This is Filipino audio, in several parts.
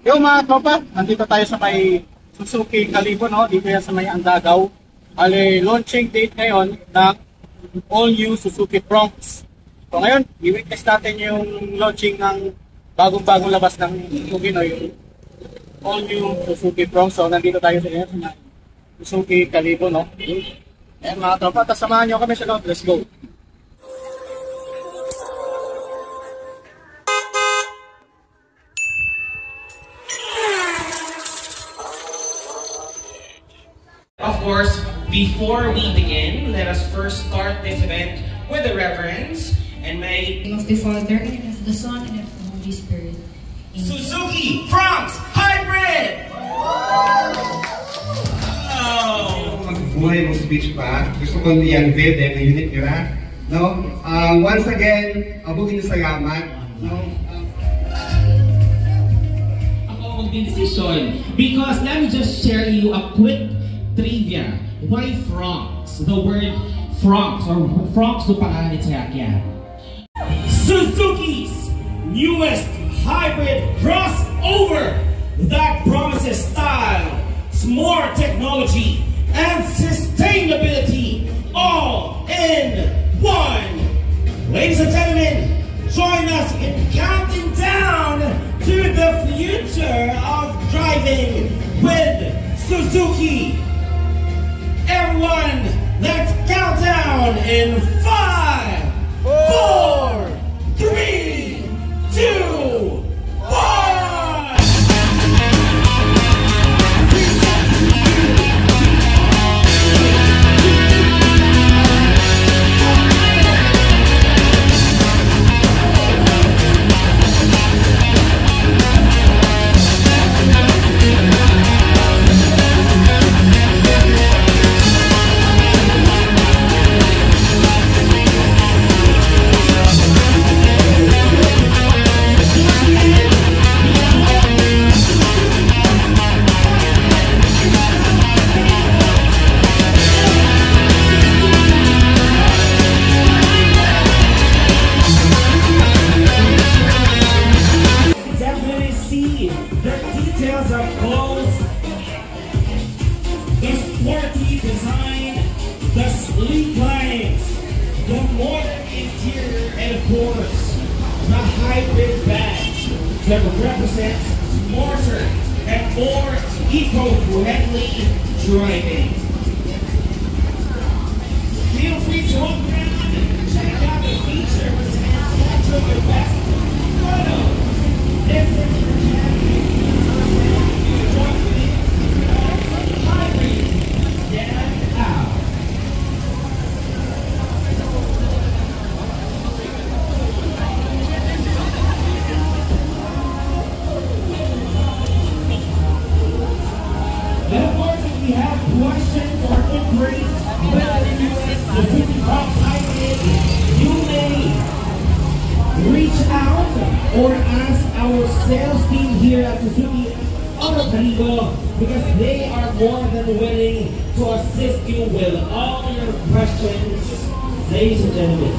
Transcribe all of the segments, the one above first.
Yung mga tropa, nandito tayo sa may Suzuki Calibon, no? Dito yan sa may Andagaw. Ali, launching date ngayon ng all new Suzuki Fronx. So ngayon, i-witness natin yung launching ng bagong-bagong labas ng Suzuki, no? Yung all new Suzuki Fronx. So nandito tayo sa Suzuki Calibon, no? Ayan mga tropa, tapos samahan nyo kami sa loob. Let's go! Of course, before we begin, let us first start this event with the reverence and may... In the name of the Father, and of the Son, and of the Holy Spirit. Amen. Suzuki Fronx Hybrid! Oh! Magbuhay mo speech pa. Gusto ko i-unveil din ang unit nyo, ha? No? Once again, abugin nyo salamat. No? Ako mag-decision because let me just share you a quick trivia. Why Fronx? The word Fronx or Fronx do pangalan ni Tsakyan. Suzuki's newest hybrid crossover that promises style, smart technology, and sustainability all in one. Ladies and gentlemen, join us in counting down to the future of driving with Suzuki. Everyone, let's count down in 5, 4, 3, 2, 1. That represents smarter and more eco-friendly driving. Feel free to walk around and check out the features and capture the best photos. Different hybrid stand out. Questions or inquiries about the Suzuki Fronx Hybrid, you may reach out or ask our sales team here at Suzuki Autocalibo because they are more than willing to assist you with all your questions, ladies and gentlemen.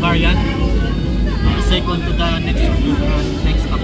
variant. Second to the next stop.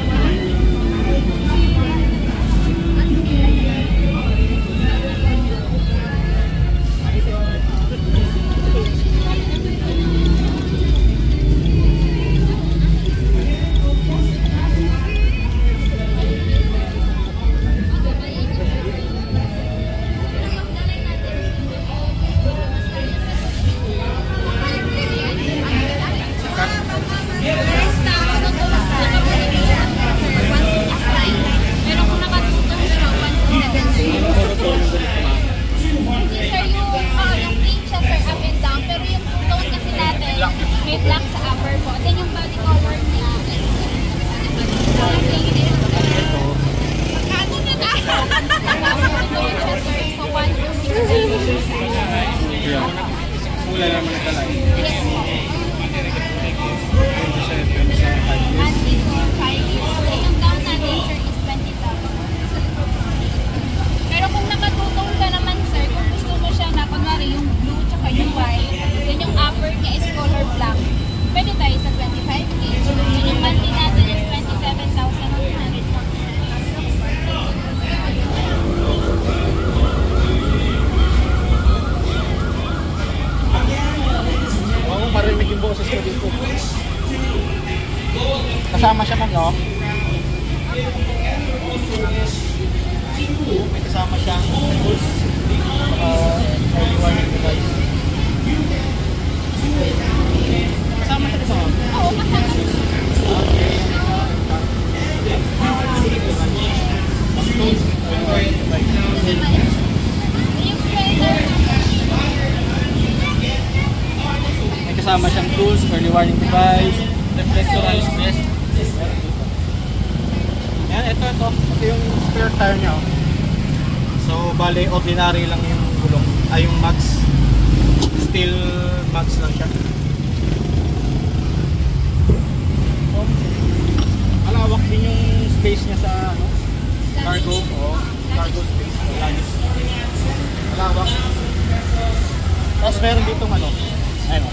wala naman nagka-live. Yes po. 27 sa 5 years. Monthly for 5 years. Eh, yung down natin, sir, is 20,000. Pero kung nakatutong ka naman, sir, kung gusto mo siya na, kunwari yung blue tsaka yung white, then yung upper niya is color black, pwede tayo sa 25K. Then yung monthly natin is 27,100. Oo, marinig yung boses ko dito. Kasama siya man, no? May kasama siyang tools. Early warning device. Kasama siya dito. Oo, kasama siya. Okay. Tools, early warning device. Yung sweater, May kasama siyang tools, early warning device, reflectorized vest. Yan, ito. Ito yung spare tire niya. Oh. So, bale, ordinary lang yung gulong. Ay, yung max. Steel max lang siya. So, malawak din yung space niya sa ano, cargo. O, cargo space. Luggage. Malawak. Tapos meron ditong ano, ayun o.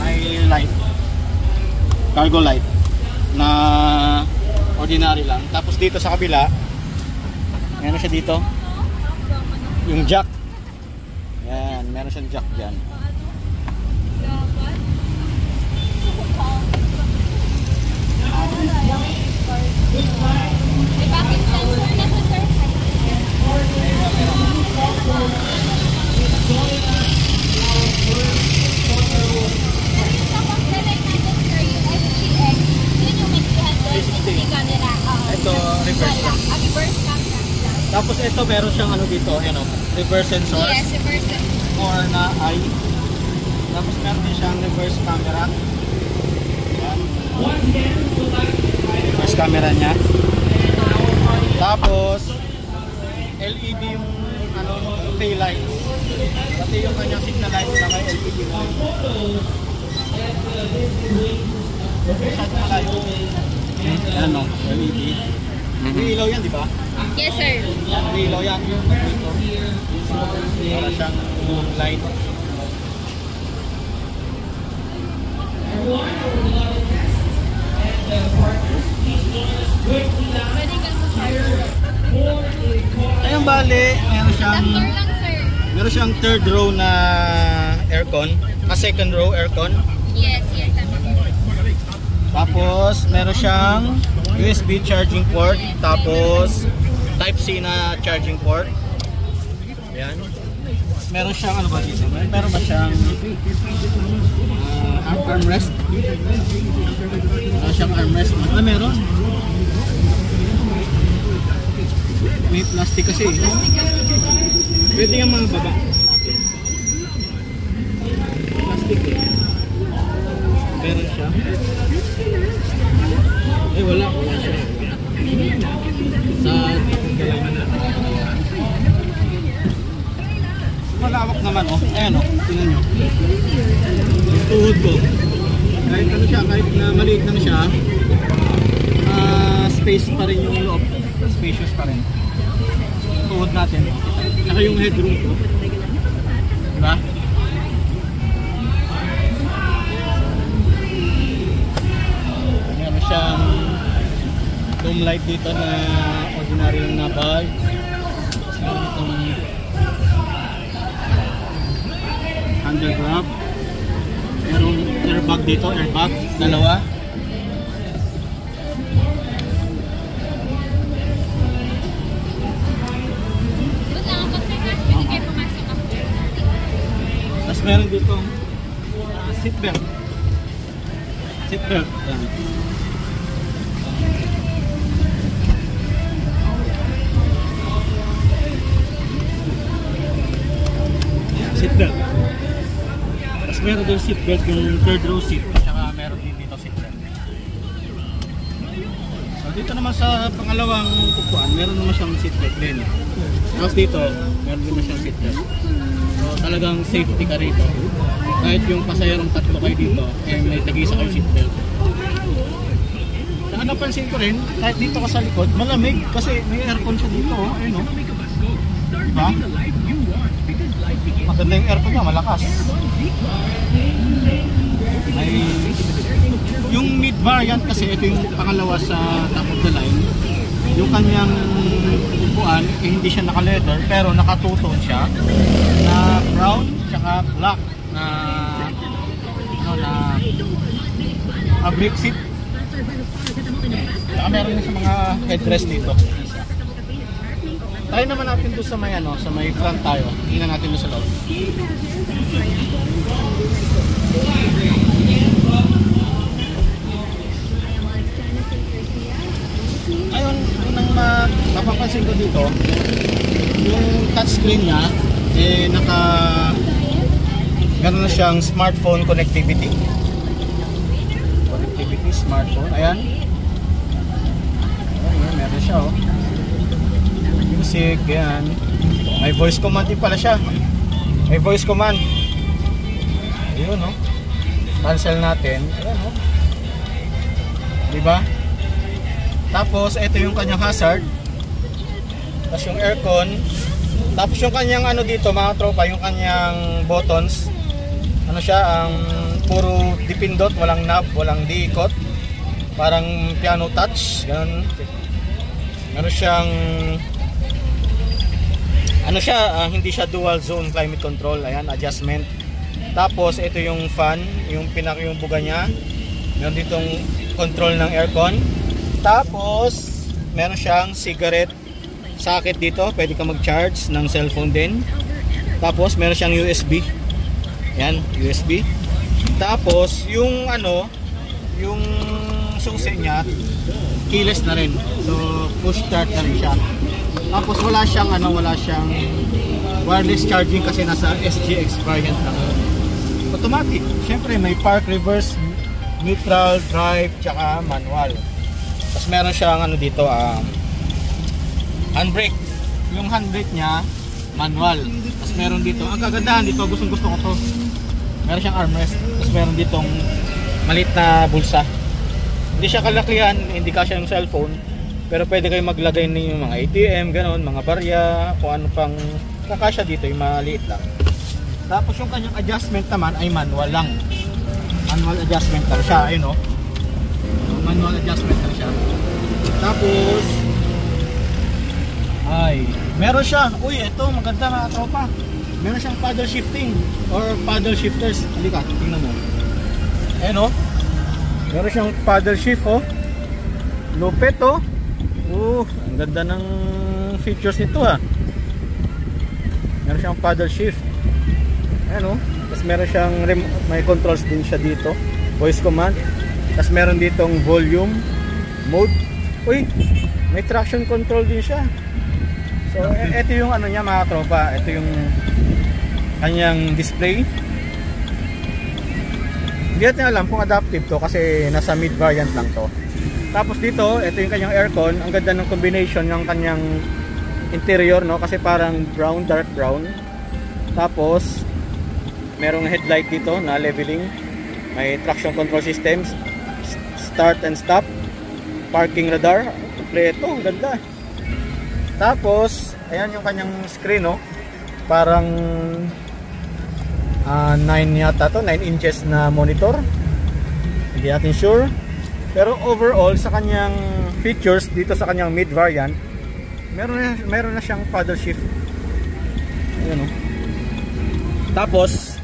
May light. Cargo light. Na ordinary lang. Tapos dito sa kabila, meron siya dito. Yung jack. Yan, meron siyang jack dyan. may backing sensor na sa sir. Sa component natin, sir, yung SGX, yun yung may 360 camera. Ito, reverse Wala. lang. Reverse camera. Tapos ito, meron siyang ano dito, ano, reverse sensor. Yes, reverse camera. Or na eye. Tapos meron din siyang reverse camera. Yan. Reverse camera niya. Tapos LED yung ano, tail light. Pati yung kanyang signal light na may LED light. Masyado malayo. Yan o, LED. May ilaw yan, di ba? Yes, sir. Yan, may ilaw yan. Dito. Para siyang light. Pwede ka sa charger. Ayun, bale, Adapter lang, sir. meron siyang third row na aircon. Second row aircon. Yes, yes. Tapos, meron siyang USB charging port. Tapos, Type-C na charging port. Ayan. Meron siyang, ano ba dito? Meron ba siyang armrest? Meron siyang armrest. Meron. May plastic kasi. Pwede yung mga baba. Plastic eh. Meron siya. Eh, wala siya. Sa galaman na. Malawak naman, oh. Ayan, oh. Tingnan nyo. Yung tuhod ko. Kahit ano siya, kahit na maliit lang siya, space pa rin yung loob. Spacious pa rin. Tuhod natin. Saka yung headroom ko. Diba? Meron siyang dome light dito na ordinary lang na bulb. Meron itong handle grab. Merong airbag dito, airbag, dalawa. Doon lang ako, sir. Pwede kayo pumasok ako. Tapos meron dito seatbelt. Seatbelt. Yan. Seatbelt. Tapos meron din seatbelt yung third row seat. Tsaka meron din dito seatbelt. So dito naman sa pangalawang upuan, meron naman siyang seatbelt din. Tapos dito, meron din naman siyang seatbelt. So talagang safety ka rito. Kahit yung pasayarong tatlo kayo dito, eh may tag-isa kayo seatbelt. Saka napansin ko rin, kahit dito ka sa likod, malamig kasi may aircon siya dito. Oh. Ayun o. Diba? Maganda yung aircon niya, malakas. Ay, yung mid variant kasi ito yung pangalawa sa top of the line. Yung kanyang upuan, eh, hindi siya naka-leather pero naka-two-tone siya na brown tsaka black na ano na brick seat. Saka meron din sa mga headrest dito. Try naman natin doon sa may ano, sa may front tayo. Tingnan natin doon sa loob. Ayun, unang mapapansin ko dito, yung touchscreen niya, eh meron na siyang smartphone connectivity. Smartphone, ayan. Ayan, meron siya oh. Music, ayan. May voice command din pala siya. May voice command. Ayun oh. Cancel natin, ayan oh. Diba? Tapos, ito yung kanyang hazard. Tapos yung aircon. Tapos yung kanyang ano dito mga tropa, yung kanyang buttons. Ano siya, ang puro dipindot, walang knob, walang diikot. Parang piano touch, ganun. Meron siyang ano siya, hindi siya dual zone climate control. Ayan, adjustment. Tapos ito yung fan, yung yung buga niya. Meron ditong control ng aircon. Tapos meron siyang cigarette socket dito, pwede ka mag-charge ng cellphone din. Tapos meron siyang USB. Yan, USB. Tapos yung ano, yung susi niya keyless na rin. So push start na rin siya. Tapos wala siyang ano, wala siyang wireless charging kasi nasa SGX variant lang. Automatic. Syempre may park, reverse, neutral, drive, tsaka manual. Tapos meron siyang ano dito, handbrake. Yung handbrake niya manual. Tapos meron dito, ang kagandahan dito, gustong gusto ko to. Meron siyang armrest. Tapos meron ditong maliit na bulsa. Hindi siya kalakihan, hindi kasya yung cellphone. Pero pwede kayo maglagay ng mga ATM, gano'n, mga barya, kung ano pang kakasya dito, yung maliit lang. Tapos yung kanyang adjustment naman ay manual lang. Manual adjustment lang siya, ayun o. Manual adjustment lang siya. Tapos ay, meron siya. Uy, ito maganda mga tropa. Meron siyang paddle shifting or paddle shifters. Halika, tingnan mo. Ayun o. Meron siyang paddle shift oh. Lupit oh. Ang ganda ng features nito ha. Meron siyang paddle shift. Ayan oh. Tapos meron siyang may controls din siya dito. Voice command. Tapos meron ditong volume mode. Uy, may traction control din siya. So ito yung ano niya mga tropa. Ito yung kanyang display. Hindi natin alam kung adaptive to kasi nasa mid variant lang to. Tapos dito, ito yung kanyang aircon. Ang ganda ng combination ng kanyang interior no, kasi parang brown, dark brown. Tapos merong headlight dito na leveling. May traction control systems, start and stop, parking radar, kompleto, ang ganda. Tapos ayan yung kanyang screen no. Parang 9 yata to, 9 inches na monitor. Hindi natin sure. Pero overall sa kanyang features dito sa kanyang mid variant, meron na siyang paddle shift. Ayun oh. Tapos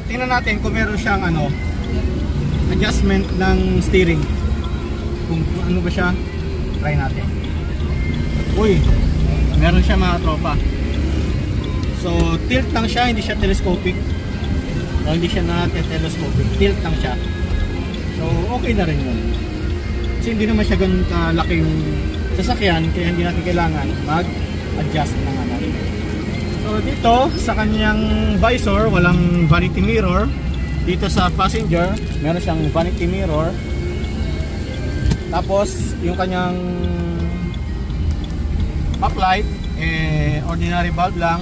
tingnan natin kung meron siyang ano, adjustment ng steering. Kung ano ba siya, try natin. Uy, meron siya mga tropa. So tilt lang siya, hindi siya telescopic. So, hindi siya na telescopic, tilt lang siya. So okay na rin yun. Kasi hindi naman siya ganun kalaki yung sasakyan, kaya hindi natin kailangan mag-adjust ng ano. So dito sa kanyang visor, walang vanity mirror. Dito sa passenger, meron siyang vanity mirror. Tapos yung kanyang backlight, ordinary bulb lang.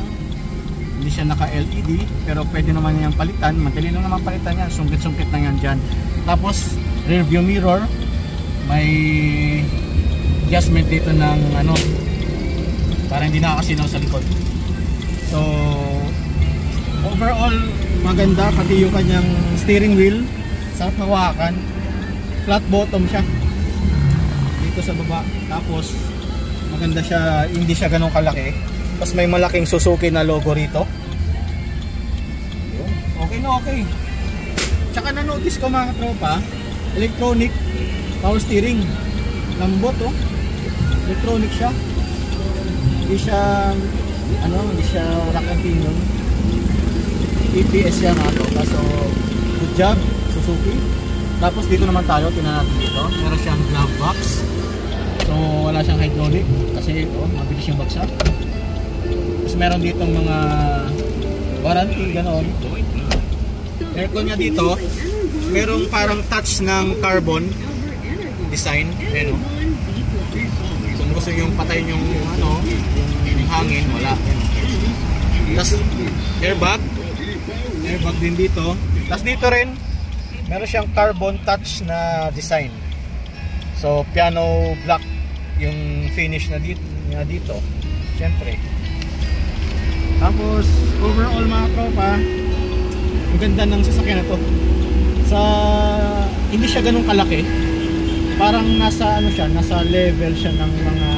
Hindi siya naka-LED, pero pwede naman niyang palitan. Madali lang naman palitan yan. Sungkit-sungkit lang yan dyan. Tapos, rear view mirror. May adjustment dito ng ano, para hindi nakakasinaw sa likod. So, overall, maganda. Pati yung kanyang steering wheel. Sarap hawakan. Flat bottom siya. Dito sa baba. Tapos, maganda siya. Hindi siya ganun kalaki. Tapos may malaking Suzuki na logo rito. Okay na okay. Tsaka na-notice ko mga tropa, electronic power steering. Lambot oh. Electronic siya. Hindi siya hindi siya rock and pinion. EPS siya mga tropa. So good job Suzuki. Tapos dito naman tayo, tingnan natin dito. Meron siyang glove box. So wala siyang hydraulic kasi mabilis yung bagsak. Tapos meron ditong mga warranty ganoon. Aircon niya dito, merong parang touch ng carbon design, ano. Kung gusto niyo patayin yung yung hangin, wala. Tapos airbag din dito. Tapos dito rin meron siyang carbon touch na design. So piano black yung finish na dito. Siyempre. Tapos overall mga tropa, ang ganda ng sasakyan na to. Hindi siya ganun kalaki. Parang nasa nasa level siya ng mga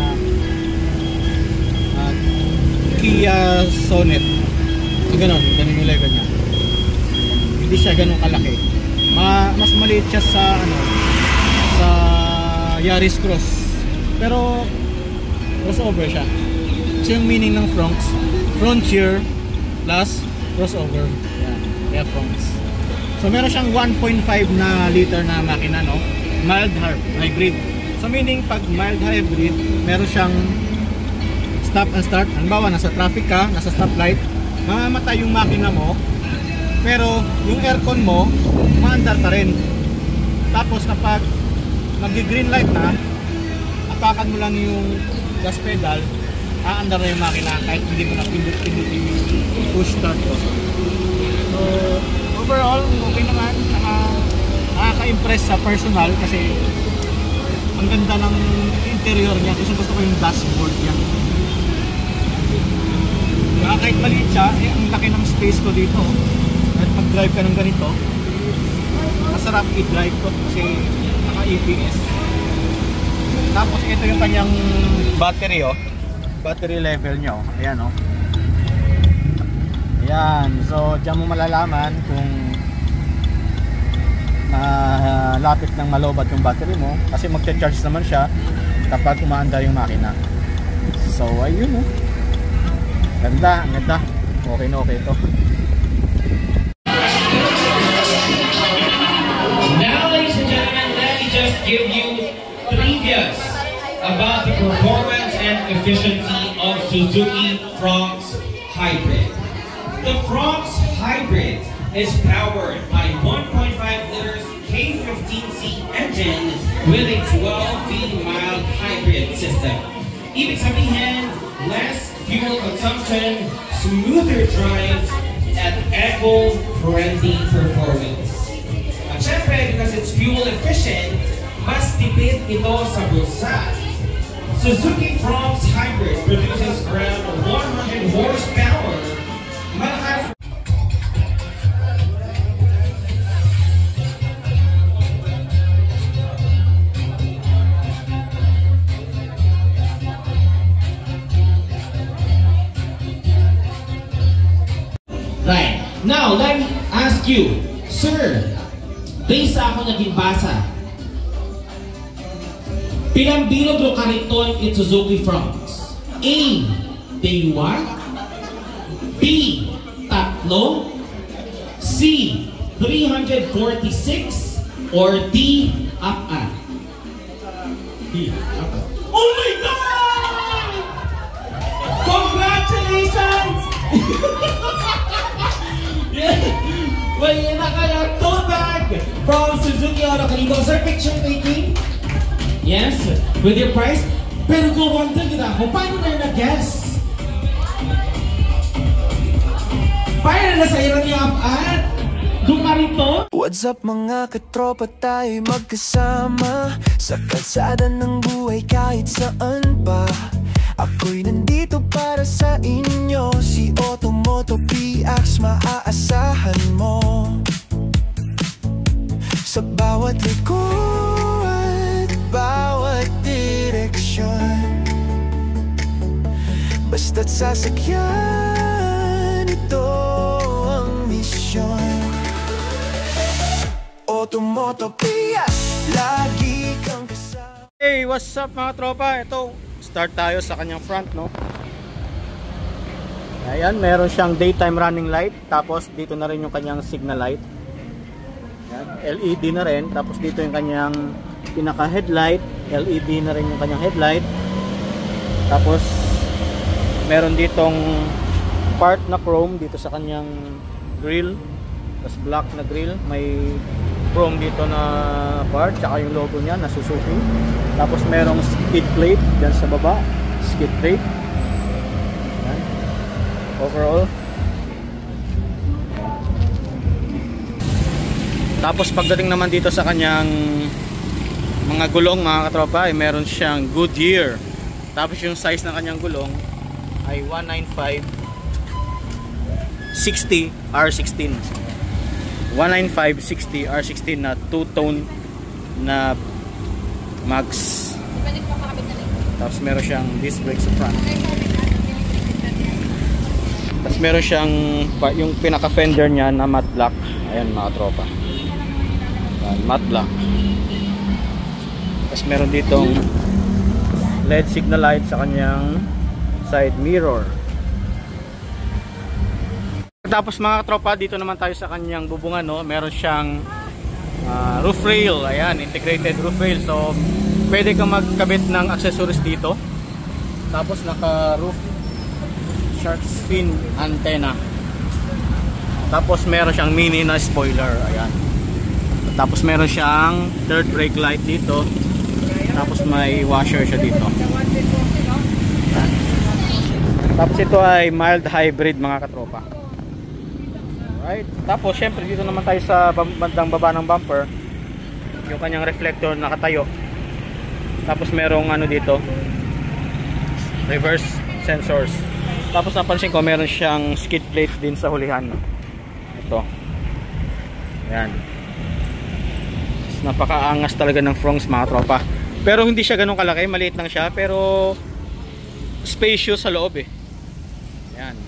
Kia Sonet. Ganun yung level niya. Hindi siya ganun kalaki. Mas maliit siya sa sa Yaris Cross. Pero crossover siya. So yung meaning ng frontier plus crossover. Kaya fronts. So meron siyang 1.5 na liter na makina, no? Mild hybrid. So meaning pag mild hybrid, meron siyang stop and start. Halimbawa nasa traffic ka, nasa stoplight, mamamatay yung makina mo. Pero yung aircon mo, maandar pa rin. Tapos kapag mag-green light na, apakan mo lang yung gas pedal, aandar na yung makina kahit hindi mo na pindutin push start ko. So overall, okay naman. Nakaka-impress sa personal kasi ang ganda ng interior niya. Gusto ko yung dashboard niya. Kahit maliit siya, ang laki ng space ko dito. At mag-drive ka ng ganito, masarap i-drive ko kasi naka-EPS. Tapos ito yung kanyang battery battery level nyo. Ayan Ayan, so diyan mo malalaman kung lapit ng malobat yung battery mo kasi magcha-charge naman siya kapag umaandar yung makina. So ayun ganda. Okay na okay ito. Now, ladies and gentlemen, let me just give you trivias about the performance and efficiency of Suzuki Fronx Hybrid. The Fronx Hybrid is powered by 1.5 liters K15C engine with a 12-speed mild hybrid system. Ibig sabihin, less fuel consumption, smoother drive, at eco-friendly performance. At syempre, because it's fuel efficient, mas tipid ito sa bulsa. Suzuki Fronx Hybrid produces around 100 horsepower. Malakas. Right. Now, let me ask you, sir, based sa ako naging basa, pilang bilog lo kariton it Suzuki Fronx? A, daywa, B, tatlo, C, 346, or D, up-up? D, up-up. Oh my God! Congratulations! Well, yun na kaya tote bag from Suzuki Auto Kalibo. Sir, picture taking? Yes, with your price. Pero go wonder kita kung paano na nag-guess? nasairan niya at dumarito. What's up mga katropa, tayo magkasama sa kalsada ng buhay kahit saan pa. Ako'y nandito para sa inyo, si Automoto PX maaasahan mo. Sa bawat liko at bawat direksyon, basta't sasakyan, ito ang misyon. Automoto PX, lagi kang kasama. Hey, what's up mga tropa? Ito, start tayo sa kanyang front, no? Ayan, meron siyang daytime running light. Tapos dito na rin yung kanyang signal light. Ayan, LED na rin. Tapos dito yung kanyang pinaka headlight, LED na rin yung kanyang headlight. Tapos meron ditong part na chrome dito sa kanyang grill. Tapos black na grill, may chrome dito na part, tsaka yung logo niya na Suzuki. Tapos merong skid plate dyan sa baba, skid plate. Ayan. Overall. Tapos pagdating naman dito sa kanyang mga gulong mga katropa, ay meron siyang Goodyear. Tapos yung size ng kanyang gulong ay 195/60 R16. 195/60 R16 na two-tone na mags. Tapos meron siyang disc brake sa front. Tapos meron siyang yung pinaka fender niya na matte black. Ayan mga tropa. Matte black. Tapos meron ditong LED signal light sa kanyang side mirror. Tapos mga tropa, dito naman tayo sa kanyang bubungan, no? Meron siyang roof rail. Ayan, integrated roof rail. So pwede kang magkabit ng accessories dito. Tapos naka roof shark fin antenna. Tapos meron siyang mini na spoiler. Ayan. Tapos meron siyang third brake light dito. Tapos may washer siya dito. Ayan. Tapos ito ay mild hybrid mga katropa. Right. Tapos syempre dito naman tayo sa bandang baba ng bumper, yung kanyang reflector nakatayo. Tapos merong ano dito, reverse sensors. Tapos napansin ko meron siyang skid plate din sa hulihan. Ito. Ayan. Napakaangas talaga ng Fronx mga tropa. Pero hindi siya ganun kalaki, maliit lang siya pero spacious sa loob eh. Ayan.